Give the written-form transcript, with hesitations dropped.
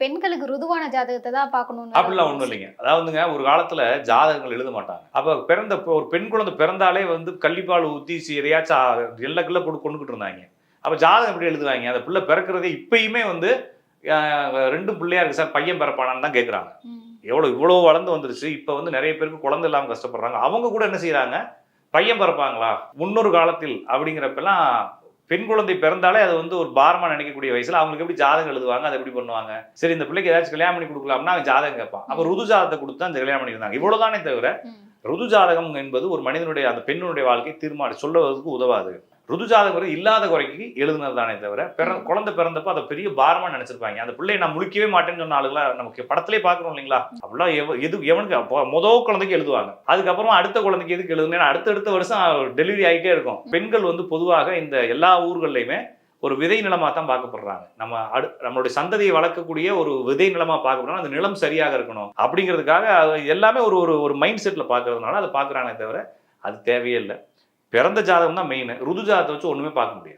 பெண்களுக்கு ருதுவான ஜாதகத்த தான் பார்க்கணும்னு அப்படிலாம் ஒண்ணும் இல்லைங்க. அதாவதுங்க ஒரு காலத்துல ஜாதகங்கள் எழுத மாட்டாங்க. அப்ப ஒரு பெண் குழந்தை பிறந்தாலே வந்து கள்ளிப்பால் ஊத்தி எதையாச்சும் எள்ள கிள்ள போட்டு கொன்னுகிட்டு இருந்தாங்க. அப்ப ஜாதகம் எப்படி எழுதுவாய்ங்க? அந்த பிள்ளை பிறக்கிறதே இப்பயுமே வந்து 2 பிள்ளையா இருக்கு சார், பையன் பிறப்பானான்னு தான் கேட்குறாங்க. இவ்வளோ வளர்ந்து வந்துருச்சு. இப்ப வந்து நெறைய பேருக்கு குழந்தை இல்லாம கஷ்டப்படுறாங்க. அவங்க கூட என்ன செய்றாங்க? பையன் பிறப்பாங்களா? முன்னொரு காலத்தில் அப்படிங்கிறப்பலாம் பெண் குழந்தை பிறந்தாலே அது வந்து ஒரு பாரமா நினைக்கக்கூடிய வயசுல அவங்களுக்கு எப்படி ஜாதகம் எழுதுவாங்க? அத எப்படி பண்ணுவாங்க? சரி, இந்த பிள்ளைக்கு ஏதாச்சும் கல்யாணம் பண்ணி குடுக்கலாம்னா அவன் ஜாதகம் கேட்பான். அப்ப ருது ஜாதகத்த குடுத்து தான் கல்யாணம் பண்ணியிருந்தாங்க. இவ்வளவுதானே தவிர, ருது ஜாதகம் என்பது ஒரு மனிதனுடைய அந்த பெண்ணுடைய வாழ்க்கையை சொல்லுவதற்கு உதவாது. ருது ஜாதகம் இல்லாத குறைக்கு எழுதுனது தானே தவிர, குழந்தை பிறந்தப்ப அதை பெரிய பாரமா நினைச்சிருப்பாங்க. அந்த பிள்ளையை நான் முழிக்கவே மாட்டேன்னு சொன்ன ஆளுங்களா நமக்கு படத்திலே பார்க்குறோம் இல்லைங்களா? அப்படிலாம் எவனுக்கு முதல் குழந்தைக்கு எழுதுவாங்க. அதுக்கப்புறமா அடுத்த குழந்தைக்கு எதுக்கு எழுதுனா அடுத்தடுத்த வருஷம் டெலிவரி ஆகிட்டே இருக்கும். பெண்கள் வந்து பொதுவாக இந்த எல்லா ஊர்கள்லையுமே ஒரு விதை நிலமா தான் பார்க்கப்படுறாங்க. நம்மளுடைய சந்ததியை வளர்க்கக்கூடிய ஒரு விதை நிலமா பார்க்கப்படுறோம். அந்த நிலம் சரியாக இருக்கணும் அப்படிங்கிறதுக்காக எல்லாமே ஒரு ஒரு மைண்ட் செட்ல பார்க்கறதுனால அதை பார்க்குறானே தவிர அது தேவையே இல்லை. பிறந்த ஜாதகம் தான் மெயின். ருது ஜாதகத்தை வச்சு ஒண்ணுமே பார்க்க முடியாது.